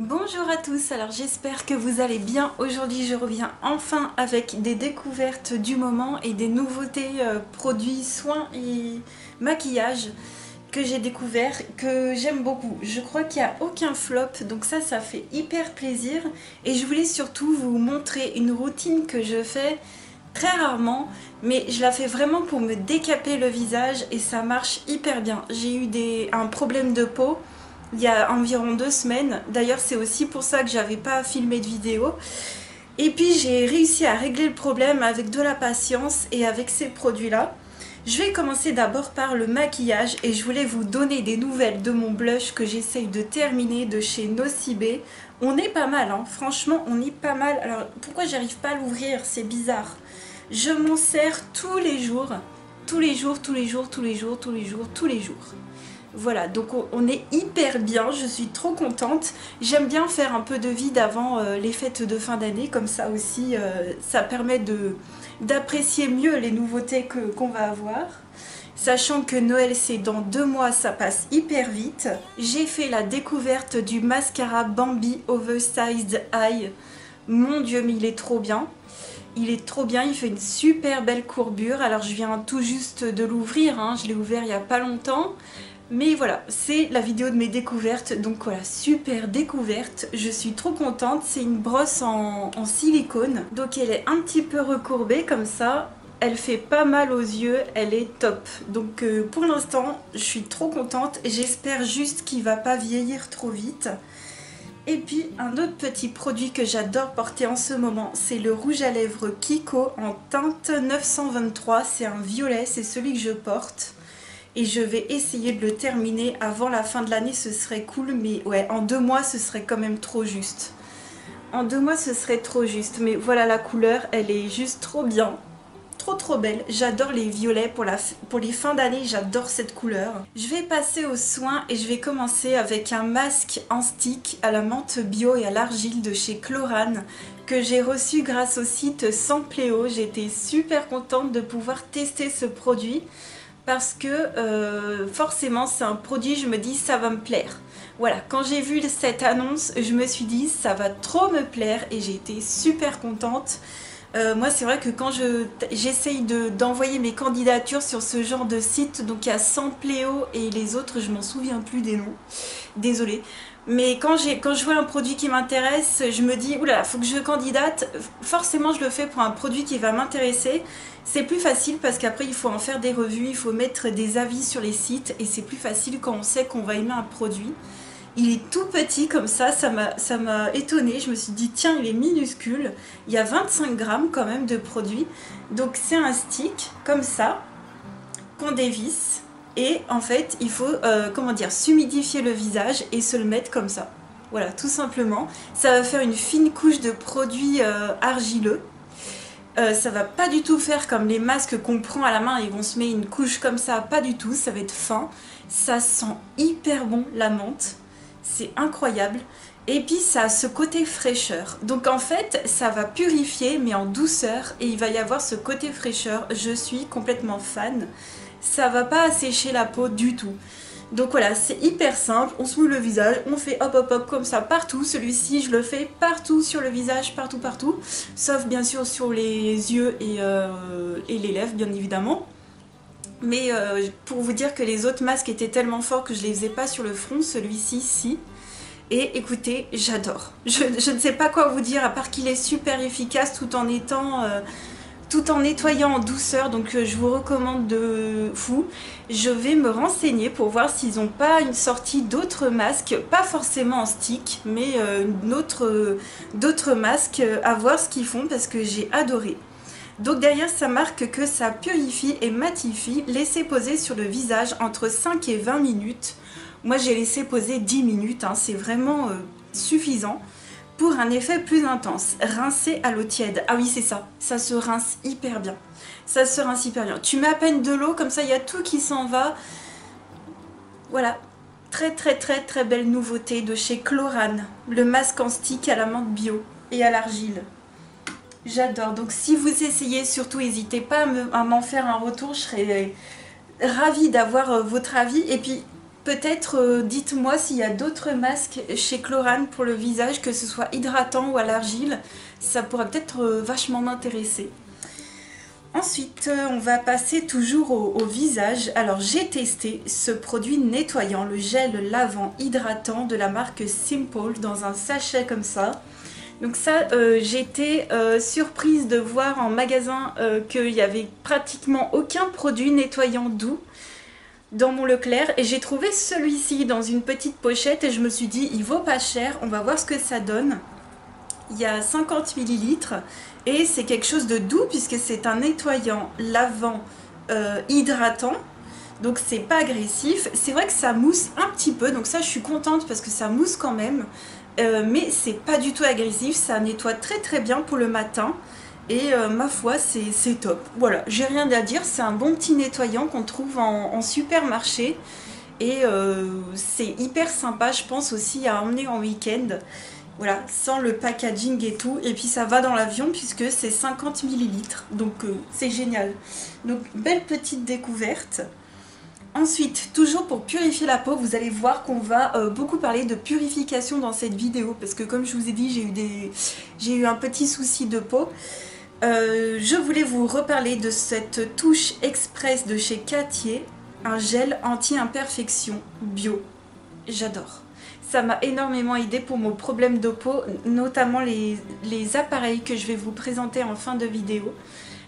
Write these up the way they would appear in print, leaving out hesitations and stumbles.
Bonjour à tous, alors j'espère que vous allez bien. Aujourd'hui je reviens enfin avec des découvertes du moment et des nouveautés produits, soins et maquillage que j'ai découvert, que j'aime beaucoup. Je crois qu'il n'y a aucun flop, donc ça fait hyper plaisir. Et je voulais surtout vous montrer une routine que je fais très rarement, mais je la fais vraiment pour me décaper le visage et ça marche hyper bien. J'ai eu un problème de peau il y a environ 2 semaines. D'ailleurs, c'est aussi pour ça que j'avais pas filmé de vidéo. Et puis j'ai réussi à régler le problème avec de la patience et avec ces produits-là. Je vais commencer d'abord par le maquillage et je voulais vous donner des nouvelles de mon blush que j'essaye de terminer de chez Nocibé. On est pas mal, hein. Franchement, on est pas mal. Alors pourquoi j'arrive pas à l'ouvrir? C'est bizarre. Je m'en sers tous les jours. Tous les jours, tous les jours, tous les jours, tous les jours, tous les jours. Voilà, donc on est hyper bien, je suis trop contente. J'aime bien faire un peu de vide avant les fêtes de fin d'année, comme ça aussi ça permet d'apprécier mieux les nouveautés qu'on va avoir. Sachant que Noël c'est dans 2 mois, ça passe hyper vite. J'ai fait la découverte du mascara Bambi Oversized Eye. Mon Dieu, mais il est trop bien. Il est trop bien, il fait une super belle courbure. Alors je viens tout juste de l'ouvrir, hein. Je l'ai ouvert il n'y a pas longtemps. Mais voilà, c'est la vidéo de mes découvertes, donc voilà, super découverte, je suis trop contente. C'est une brosse en silicone, donc elle est un petit peu recourbée comme ça, elle fait pas mal aux yeux, elle est top. Donc pour l'instant, je suis trop contente, j'espère juste qu'il va pas vieillir trop vite. Et puis un autre petit produit que j'adore porter en ce moment, c'est le rouge à lèvres Kiko en teinte 923, c'est un violet, c'est celui que je porte. Et je vais essayer de le terminer avant la fin de l'année, ce serait cool, mais ouais, en 2 mois ce serait quand même trop juste. En 2 mois ce serait trop juste, mais voilà la couleur, elle est juste trop bien. Trop belle, j'adore les violets pour les fins d'année, j'adore cette couleur. Je vais passer aux soins et je vais commencer avec un masque en stick à la menthe bio et à l'argile de chez Chlorane que j'ai reçu grâce au site Sampléo. J'étais super contente de pouvoir tester ce produit parce que forcément c'est un produit, je me dis ça va me plaire. Voilà, quand j'ai vu cette annonce, je me suis dit ça va trop me plaire et j'ai été super contente. Moi c'est vrai que quand j'essaye d'envoyer mes candidatures sur ce genre de site, donc il y a Sampléo et les autres, je m'en souviens plus des noms, désolée. Mais quand je vois un produit qui m'intéresse, je me dis oula, faut que je candidate. Forcément, je le fais pour un produit qui va m'intéresser. C'est plus facile parce qu'après, il faut en faire des revues, il faut mettre des avis sur les sites et c'est plus facile quand on sait qu'on va aimer un produit. Il est tout petit comme ça m'a étonnée. Je me suis dit tiens, il est minuscule. Il y a 25 grammes quand même de produit. Donc c'est un stick comme ça qu'on dévisse. Et en fait, il faut, comment dire, s'humidifier le visage et se le mettre comme ça. Voilà, tout simplement. Ça va faire une fine couche de produit argileux. Ça va pas du tout faire comme les masques qu'on prend à la main et on se met une couche comme ça, pas du tout. Ça va être fin. Ça sent hyper bon la menthe. C'est incroyable. Et puis ça a ce côté fraîcheur. Donc en fait, ça va purifier mais en douceur et il va y avoir ce côté fraîcheur. Je suis complètement fan. Ça va pas assécher la peau du tout. Donc voilà, c'est hyper simple, on se mouille le visage, on fait hop hop hop comme ça partout. Celui-ci je le fais partout sur le visage, partout partout, sauf bien sûr sur les yeux et les lèvres bien évidemment. Mais pour vous dire que les autres masques étaient tellement forts que je les faisais pas sur le front, celui-ci si. Et écoutez, j'adore. Je ne sais pas quoi vous dire à part qu'il est super efficace tout en étant... tout en nettoyant en douceur, donc je vous recommande de fou. Je vais me renseigner pour voir s'ils n'ont pas une sortie d'autres masques, pas forcément en stick, mais d'autres masques, à voir ce qu'ils font parce que j'ai adoré. Donc derrière ça marque que ça purifie et matifie, laissez poser sur le visage entre 5 et 20 minutes. Moi j'ai laissé poser 10 minutes, hein, c'est vraiment suffisant. Pour un effet plus intense, rincer à l'eau tiède. Ah oui, c'est ça. Ça se rince hyper bien. Ça se rince hyper bien. Tu mets à peine de l'eau, comme ça, il y a tout qui s'en va. Voilà. Très belle nouveauté de chez Chlorane. Le masque en stick à la menthe bio et à l'argile. J'adore. Donc, si vous essayez, surtout, n'hésitez pas à m'en faire un retour. Je serais ravie d'avoir votre avis. Et puis, Peut-être dites-moi s'il y a d'autres masques chez Chlorane pour le visage, que ce soit hydratant ou à l'argile. Ça pourrait peut-être vachement m'intéresser. Ensuite, on va passer toujours au visage. Alors, j'ai testé ce produit nettoyant, le gel lavant hydratant de la marque Simple dans un sachet comme ça. Donc ça, j'étais surprise de voir en magasin qu'il n'y avait pratiquement aucun produit nettoyant doux dans mon Leclerc. Et j'ai trouvé celui-ci dans une petite pochette et je me suis dit, il vaut pas cher, on va voir ce que ça donne. Il y a 50 ml et c'est quelque chose de doux puisque c'est un nettoyant lavant hydratant. Donc c'est pas agressif. C'est vrai que ça mousse un petit peu, donc ça je suis contente parce que ça mousse quand même. Mais c'est pas du tout agressif, ça nettoie très très bien pour le matin. Et ma foi, c'est top. Voilà, j'ai rien à dire, c'est un bon petit nettoyant qu'on trouve en supermarché. Et c'est hyper sympa, je pense aussi à emmener en week-end. Voilà, sans le packaging et tout. Et puis ça va dans l'avion puisque c'est 50 ml. Donc c'est génial. Donc belle petite découverte. Ensuite, toujours pour purifier la peau, vous allez voir qu'on va beaucoup parler de purification dans cette vidéo. Parce que comme je vous ai dit, j'ai eu un petit souci de peau. Je voulais vous reparler de cette touche express de chez Cattier, un gel anti-imperfection bio. J'adore. Ça m'a énormément aidé pour mon problème de peau, notamment les appareils que je vais vous présenter en fin de vidéo.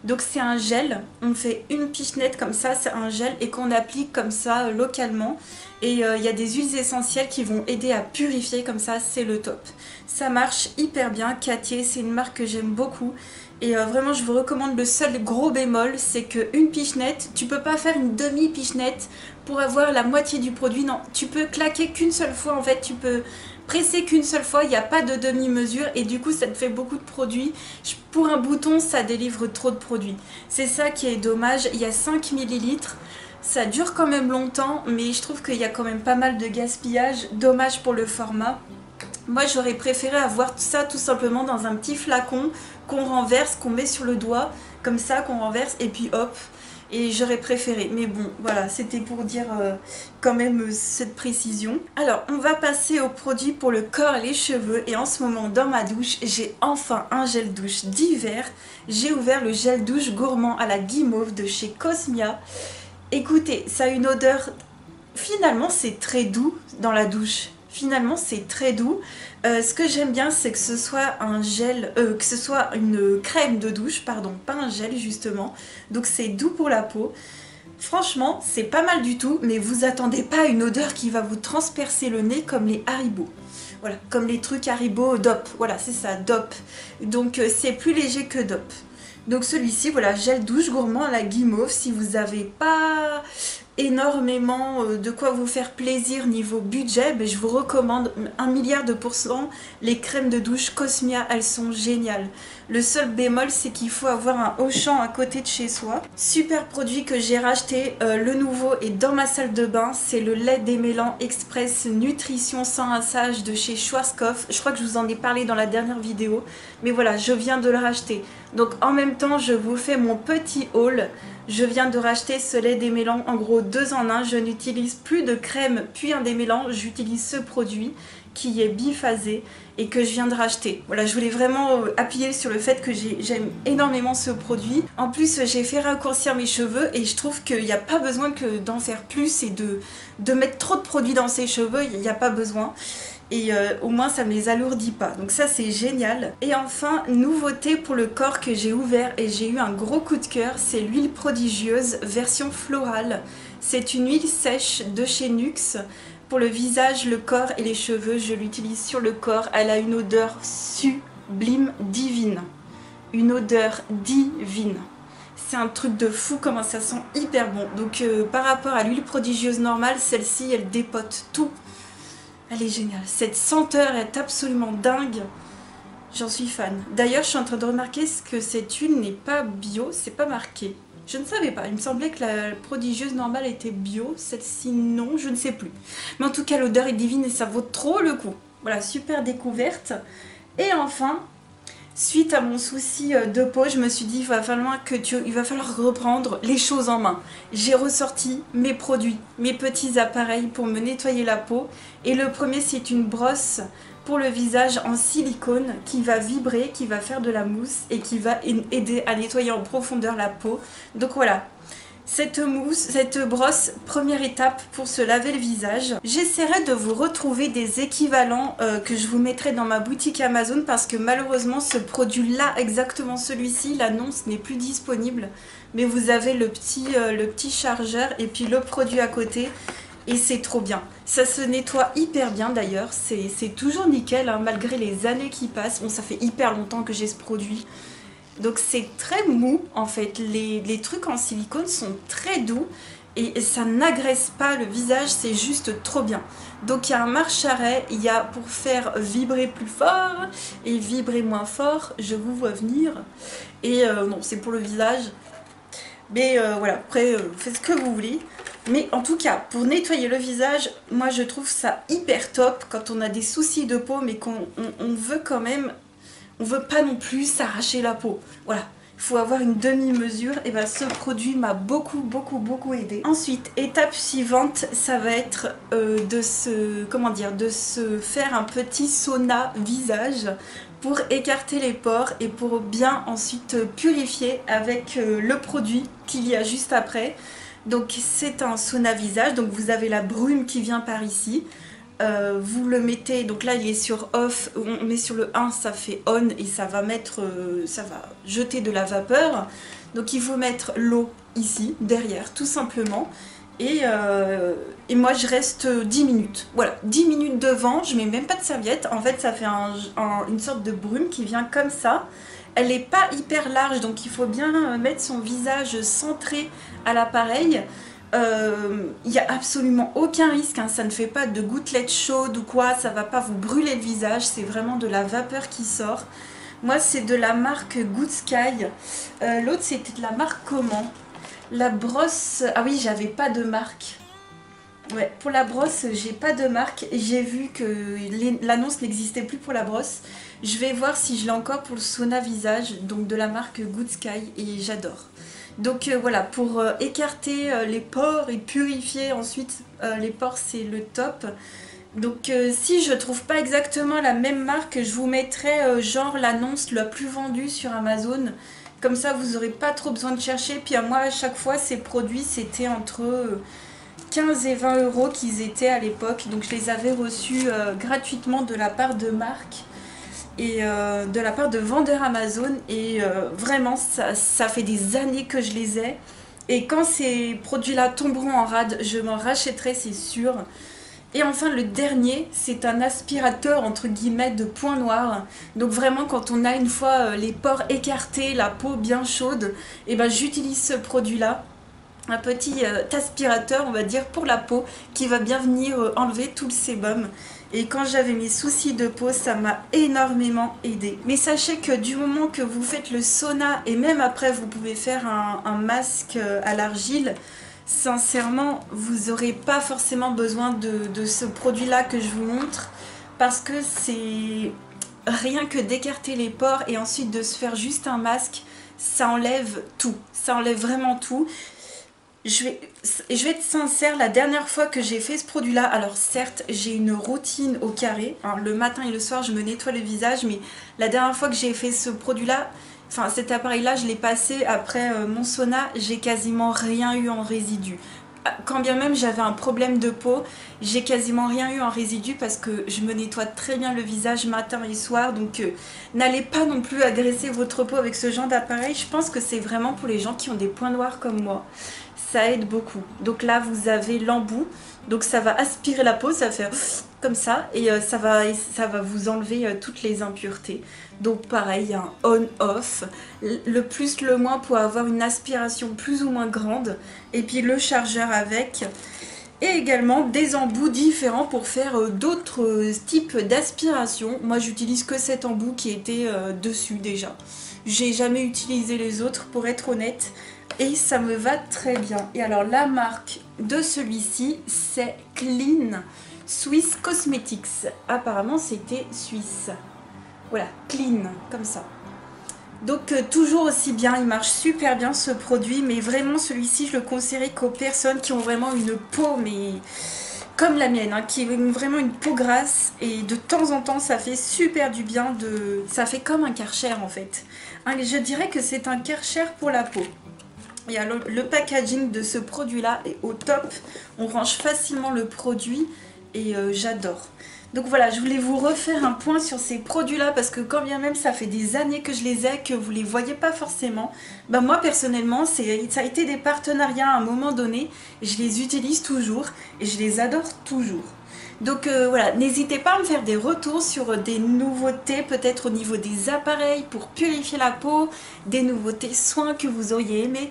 Donc c'est un gel, on fait une pichenette comme ça, c'est un gel et qu'on applique comme ça localement. Et il y a des huiles essentielles qui vont aider à purifier comme ça, c'est le top. Ça marche hyper bien, Cattier, c'est une marque que j'aime beaucoup. Et vraiment je vous recommande, le seul gros bémol, c'est qu'une pichenette, tu peux pas faire une demi-pichenette pour avoir la moitié du produit. Non, tu peux claquer qu'une seule fois en fait, tu peux presser qu'une seule fois, il n'y a pas de demi-mesure et du coup ça te fait beaucoup de produits. Pour un bouton, ça délivre trop de produits. C'est ça qui est dommage, il y a 5 ml. Ça dure quand même longtemps, mais je trouve qu'il y a quand même pas mal de gaspillage. Dommage pour le format. Moi j'aurais préféré avoir ça tout simplement dans un petit flacon qu'on renverse, qu'on met sur le doigt, comme ça, qu'on renverse et puis hop. Et j'aurais préféré, mais bon, voilà, c'était pour dire quand même cette précision. Alors, on va passer aux produits pour le corps et les cheveux. Et en ce moment, dans ma douche, j'ai enfin un gel douche d'hiver. J'ai ouvert le gel douche gourmand à la guimauve de chez Cosmia. Écoutez, ça a une odeur... Finalement, c'est très doux dans la douche. Finalement, c'est très doux. Ce que j'aime bien, c'est que ce soit un gel, que ce soit une crème de douche, pardon, pas un gel justement. Donc c'est doux pour la peau. Franchement, c'est pas mal du tout, mais vous attendez pas une odeur qui va vous transpercer le nez comme les Haribo. Voilà, comme les trucs Haribo DOP. Voilà, c'est ça, DOP. Donc c'est plus léger que DOP. Donc celui-ci, voilà, gel douche gourmand à la guimauve. Si vous n'avez pas énormément de quoi vous faire plaisir niveau budget, mais je vous recommande 1 milliard de % les crèmes de douche Cosmia, elles sont géniales. Le seul bémol, c'est qu'il faut avoir un Auchan à côté de chez soi. Super produit que j'ai racheté, le nouveau est dans ma salle de bain, c'est le lait démêlant express nutrition sans rinçage de chez Schwarzkopf. Je crois que je vous en ai parlé dans la dernière vidéo, mais voilà, je viens de le racheter. Donc en même temps, je vous fais mon petit haul. Je viens de racheter ce lait démêlant, en gros 2 en 1. Je n'utilise plus de crème puis un démêlant, j'utilise ce produit qui est biphasé et que je viens de racheter. Voilà, je voulais vraiment appuyer sur le fait que j'aime énormément ce produit. En plus, j'ai fait raccourcir mes cheveux et je trouve qu'il n'y a pas besoin d'en faire plus et de mettre trop de produits dans ses cheveux, il n'y a pas besoin. Et au moins ça ne me les alourdit pas, donc ça c'est génial. Et enfin, nouveauté pour le corps que j'ai ouvert et j'ai eu un gros coup de cœur, c'est l'huile prodigieuse version florale. C'est une huile sèche de chez Nuxe pour le visage, le corps et les cheveux. Je l'utilise sur le corps, elle a une odeur sublime, divine. Une odeur divine. C'est un truc de fou comment ça sent hyper bon. Donc par rapport à l'huile prodigieuse normale, celle-ci elle dépote tout. Elle est géniale. Cette senteur est absolument dingue. J'en suis fan. D'ailleurs, je suis en train de remarquer que cette huile n'est pas bio. C'est pas marqué. Je ne savais pas. Il me semblait que la prodigieuse normale était bio. Celle-ci, non. Je ne sais plus. Mais en tout cas, l'odeur est divine et ça vaut trop le coup. Voilà, super découverte. Et enfin, Suite à mon souci de peau, je me suis dit il va falloir reprendre les choses en main. J'ai ressorti mes produits, mes petits appareils pour me nettoyer la peau. Et le premier, c'est une brosse pour le visage en silicone qui va vibrer, qui va faire de la mousse et qui va aider à nettoyer en profondeur la peau. Donc voilà. Cette brosse, première étape pour se laver le visage. J'essaierai de vous retrouver des équivalents que je vous mettrai dans ma boutique Amazon parce que malheureusement ce produit-là, exactement celui-ci, l'annonce n'est plus disponible. Mais vous avez le petit chargeur et puis le produit à côté et c'est trop bien. Ça se nettoie hyper bien d'ailleurs, c'est toujours nickel hein, malgré les années qui passent. Bon, ça fait hyper longtemps que j'ai ce produit. Donc c'est très mou en fait, les trucs en silicone sont très doux et ça n'agresse pas le visage, c'est juste trop bien. Donc il y a un marche-arrêt, il y a pour faire vibrer plus fort et vibrer moins fort, je vous vois venir. Et non, c'est pour le visage, mais voilà, après faites ce que vous voulez. Mais en tout cas, pour nettoyer le visage, moi je trouve ça hyper top quand on a des soucis de peau mais qu'on veut quand même... On veut pas non plus s'arracher la peau. Voilà, il faut avoir une demi-mesure. Et ben ce produit m'a beaucoup aidé. Ensuite, étape suivante, ça va être de se faire un petit sauna visage pour écarter les pores et pour bien ensuite purifier avec le produit qu'il y a juste après. Donc c'est un sauna visage, donc vous avez la brume qui vient par ici. Vous le mettez, donc là il est sur off, on met sur le 1, ça fait on et ça va jeter de la vapeur. Donc il faut mettre l'eau ici, derrière, tout simplement. Et moi je reste 10 minutes, voilà, 10 minutes devant, je mets même pas de serviette. En fait ça fait une sorte de brume qui vient comme ça. Elle n'est pas hyper large, donc il faut bien mettre son visage centré à l'appareil. Il n'y a absolument aucun risque, hein, ça ne fait pas de gouttelettes chaudes ou quoi, ça va pas vous brûler le visage, c'est vraiment de la vapeur qui sort. Moi c'est de la marque Good Sky, l'autre c'était de la marque comment? La brosse, ah oui j'avais pas de marque. Ouais, pour la brosse j'ai pas de marque, j'ai vu que l'annonce n'existait plus pour la brosse. Je vais voir si je l'ai encore pour le sauna visage, donc de la marque Good Sky et j'adore. Donc voilà, pour écarter les pores et purifier ensuite les pores, c'est le top. Donc si je trouve pas exactement la même marque, je vous mettrai genre l'annonce la plus vendue sur Amazon. Comme ça vous n'aurez pas trop besoin de chercher. Puis à moi à chaque fois ces produits c'était entre 15 et 20 euros qu'ils étaient à l'époque. Donc je les avais reçus gratuitement de la part de marques et de la part de vendeurs Amazon et vraiment ça fait des années que je les ai et quand ces produits là tomberont en rade je m'en rachèterai, c'est sûr. Et enfin le dernier, c'est un aspirateur entre guillemets de point noir. Donc vraiment quand on a une fois les pores écartés, la peau bien chaude, et ben j'utilise ce produit là, un petit aspirateur on va dire pour la peau qui va bien venir enlever tout le sébum. Et quand j'avais mes soucis de peau, ça m'a énormément aidé. Mais sachez que du moment que vous faites le sauna, et même après vous pouvez faire un masque à l'argile, sincèrement, vous n'aurez pas forcément besoin de ce produit-là que je vous montre. Parce que c'est rien que d'écarter les pores et ensuite de se faire juste un masque, ça enlève tout. Ça enlève vraiment tout. Je vais être sincère, la dernière fois que j'ai fait ce produit-là, alors certes, j'ai une routine au carré, hein, le matin et le soir, je me nettoie le visage, mais la dernière fois que j'ai fait ce produit-là, enfin cet appareil-là, je l'ai passé après mon sauna, j'ai quasiment rien eu en résidu. Quand bien même j'avais un problème de peau, j'ai quasiment rien eu en résidu parce que je me nettoie très bien le visage matin et soir, donc n'allez pas non plus agresser votre peau avec ce genre d'appareil. Je pense que c'est vraiment pour les gens qui ont des points noirs comme moi. Ça aide beaucoup. Donc là vous avez l'embout, donc ça va aspirer la peau, ça va faire comme ça et ça va vous enlever toutes les impuretés. Donc pareil, un on-off, le plus le moins pour avoir une aspiration plus ou moins grande et puis le chargeur avec et également des embouts différents pour faire d'autres types d'aspiration. Moi j'utilise que cet embout qui était dessus déjà. J'ai jamais utilisé les autres pour être honnête. Et ça me va très bien. Et alors la marque de celui-ci c'est Clean Swiss Cosmetics. Apparemment c'était suisse. Voilà, Clean, comme ça. Donc toujours aussi bien, il marche super bien ce produit, mais vraiment celui-ci je le conseillerais qu'aux personnes qui ont vraiment une peau mais comme la mienne, hein, qui ont vraiment une peau grasse, et de temps en temps ça fait super du bien, ça fait comme un Karcher en fait. Je dirais que c'est un Karcher pour la peau. Et alors, le packaging de ce produit là est au top, on range facilement le produit et j'adore. Donc voilà, je voulais vous refaire un point sur ces produits-là parce que quand bien même ça fait des années que je les ai, que vous ne les voyez pas forcément, ben moi personnellement, ça a été des partenariats à un moment donné, et je les utilise toujours et je les adore toujours. Donc voilà, n'hésitez pas à me faire des retours sur des nouveautés, peut-être au niveau des appareils pour purifier la peau, des nouveautés soins que vous auriez aimé.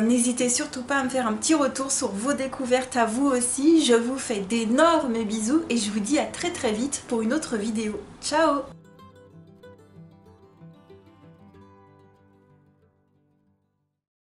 N'hésitez surtout pas à me faire un petit retour sur vos découvertes à vous aussi. Je vous fais d'énormes bisous et je vous dis à très très vite pour une autre vidéo. Ciao!